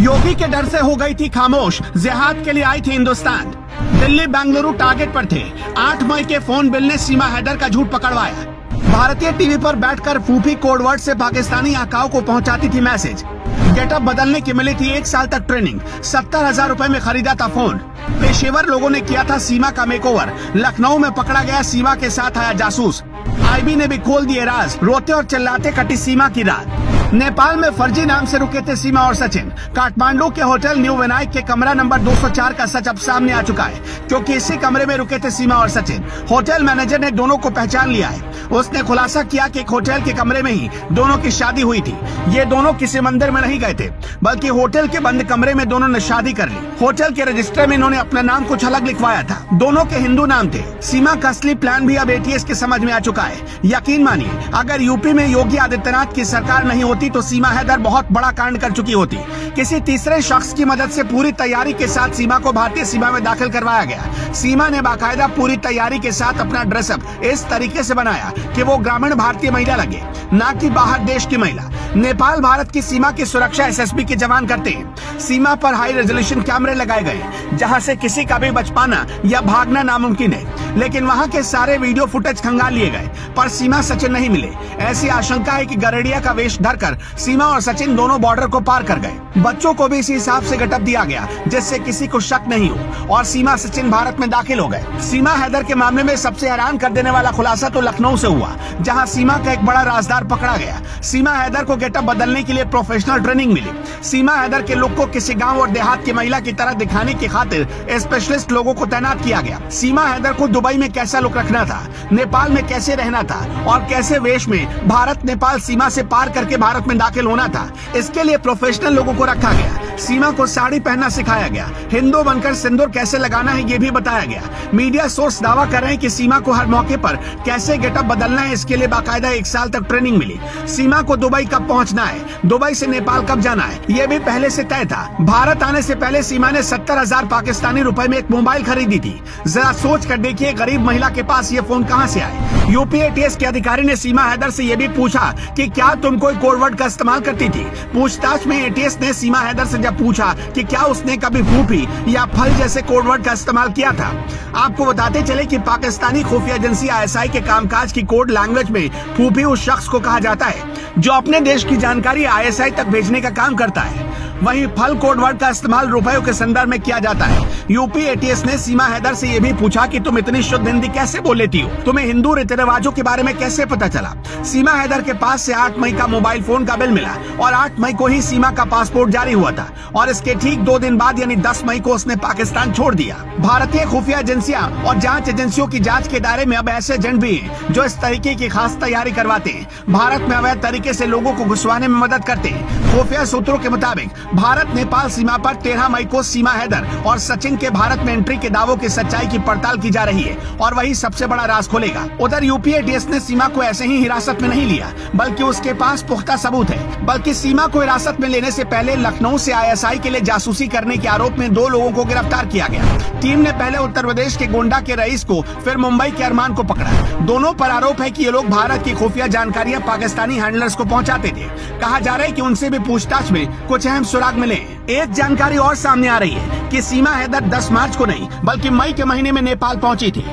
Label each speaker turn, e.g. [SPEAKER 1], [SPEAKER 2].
[SPEAKER 1] योगी के डर से हो गई थी खामोश, जिहाद के लिए आई थी हिंदुस्तान। दिल्ली बेंगलुरु टारगेट पर थे। 8 मई के फोन बिल ने सीमा हैदर का झूठ पकड़वाया। भारतीय टीवी पर बैठकर फूफी कोडवर्ड से पाकिस्तानी आकाओं को पहुंचाती थी मैसेज। गेटअप बदलने की मिली थी 1 साल तक ट्रेनिंग। 70,000 रुपए में खरीदा था फोन। पेशेवर लोगों ने किया था सीमा का मेकओवर। लखनऊ में पकड़ा गया सीमा के साथ आया जासूस। आईबी ने भी खोल दिए राज। रोते और चिल्लाते कटी सीमा की रात। नेपाल में फर्जी नाम से रुके थे सीमा और सचिन। काठमांडू के होटल न्यू विनायक के कमरा नंबर 204 का सच अब सामने आ चुका है, क्योंकि इसी कमरे में रुके थे सीमा और सचिन। होटल मैनेजर ने दोनों को पहचान लिया है। उसने खुलासा किया कि एक होटल के कमरे में ही दोनों की शादी हुई थी। ये दोनों किसी मंदिर में नहीं गए थे, बल्कि होटल के बंद कमरे में दोनों ने शादी कर ली। होटल के रजिस्टर में इन्होंने अपना नाम कुछ अलग लिखवाया था। दोनों के हिंदू नाम थे। सीमा का असली प्लान भी अब एटीएस के समझ में आ चुका है। यकीन मानिए, अगर यूपी में योगी आदित्यनाथ की सरकार नहीं होती तो सीमा हैदर बहुत बड़ा कांड कर चुकी होती। किसी तीसरे शख्स की मदद से पूरी तैयारी के साथ सीमा को भारतीय सीमा में दाखिल करवाया गया। सीमा ने बाकायदा पूरी तैयारी के साथ अपना ड्रेसअप इस तरीके से बनाया कि वो ग्रामीण भारतीय महिला लगे, ना कि बाहर देश की महिला। नेपाल भारत की सीमा की सुरक्षा एसएसबी के जवान करते हैं। सीमा पर हाई रेजोल्यूशन कैमरे लगाए गए, जहां से किसी का भी बच पाना या भागना नामुमकिन है। लेकिन वहां के सारे वीडियो फुटेज खंगाल लिए गए, पर सीमा सचिन नहीं मिले। ऐसी आशंका है कि गरड़िया का वेश धरकर सीमा और सचिन दोनों बॉर्डर को पार कर गए। बच्चों को भी इसी हिसाब से गेटअप दिया गया, जिससे किसी को शक नहीं हो, और सीमा सचिन भारत में दाखिल हो गए। सीमा हैदर के मामले में सबसे हैरान कर देने वाला खुलासा तो लखनऊ से हुआ, जहां सीमा का एक बड़ा राजदार पकड़ा गया। सीमा हैदर को गेटअप बदलने के लिए प्रोफेशनल ट्रेनिंग मिली। सीमा हैदर के लुक को किसी गांव और देहात की महिला की तरह दिखाने की खातिर स्पेशलिस्ट लोगों को तैनात किया गया। सीमा हैदर को दुबई में कैसा लुक रखना था, नेपाल में कैसे रहना था, और कैसे वेश में भारत नेपाल सीमा से पार करके भारत में दाखिल होना था, इसके लिए प्रोफेशनल लोगों को रखा गया। सीमा को साड़ी पहनना सिखाया गया। हिंदू बनकर सिंदूर कैसे लगाना है ये भी बताया गया। मीडिया सोर्स दावा कर रहे हैं कि सीमा को हर मौके पर कैसे गेटअप बदलना है, इसके लिए बाकायदा 1 साल तक ट्रेनिंग मिली। सीमा को दुबई कब पहुंचना है, दुबई से नेपाल कब जाना है, ये भी पहले से तय था। भारत आने से पहले सीमा ने 70,000 पाकिस्तानी रुपए में एक मोबाइल खरीदी थी। जरा सोच कर देखिए, गरीब महिला के पास ये फोन कहां से आए। यूपी एटीएस के अधिकारी ने सीमा हैदर से ये भी पूछा कि क्या तुम कोई कोडवर्ड का इस्तेमाल करती थी। पूछताछ में एटीएस ने सीमा हैदर से जब पूछा कि क्या उसने कभी फूफी या फल जैसे कोडवर्ड का इस्तेमाल किया था। आपको बताते चले कि पाकिस्तानी खुफिया एजेंसी आईएसआई के कामकाज की कोड लैंग्वेज में फूफी उस शख्स को कहा जाता है जो अपने देश की जानकारी आईएसआई तक भेजने का काम करता है। वहीं फल कोडवर्ड का इस्तेमाल रुपयों के संदर्भ में किया जाता है। यूपी एटीएस ने सीमा हैदर से ये भी पूछा कि तुम इतनी शुद्ध हिंदी कैसे बोल लेती हो, तुम्हें हिंदू रीति रिवाजों के बारे में कैसे पता चला। सीमा हैदर के पास से 8 मई का मोबाइल फोन का बिल मिला, और 8 मई को ही सीमा का पासपोर्ट जारी हुआ था, और इसके ठीक 2 दिन बाद यानी 10 मई को उसने पाकिस्तान छोड़ दिया। भारतीय खुफिया एजेंसियां और जांच एजेंसियों की जांच के दायरे में अब ऐसे एजेंट भी हैं जो इस तरीके की खास तैयारी करवाते हैं। भारत में अवैध तरीके से लोगों को घुसवाने में मदद करते हैं। खुफिया सूत्रों के मुताबिक भारत नेपाल सीमा पर 13 मई को सीमा हैदर और सचिन के भारत में एंट्री के दावों की सच्चाई की पड़ताल की जा रही है, और वही सबसे बड़ा राज खोलेगा। उधर यूपी एटीएस ने सीमा को ऐसे ही हिरासत में नहीं लिया, बल्कि उसके पास पुख्ता सबूत है। बल्कि सीमा को हिरासत में लेने से पहले लखनऊ से आईएसआई के लिए जासूसी करने के आरोप में 2 लोगों को गिरफ्तार किया गया। टीम ने पहले उत्तर प्रदेश के गोंडा के रईस को, फिर मुंबई के अरमान को पकड़ा। दोनों पर आरोप है कि ये लोग भारत की खुफिया जानकारियां पाकिस्तानी हैंडलर्स को पहुंचाते थे। कहा जा रहा है कि उनसे भी पूछताछ में कुछ अहम सुराग मिले। एक जानकारी और सामने आ रही है कि सीमा हैदर 10 मार्च को नहीं, बल्कि मई के महीने में नेपाल पहुंची थी।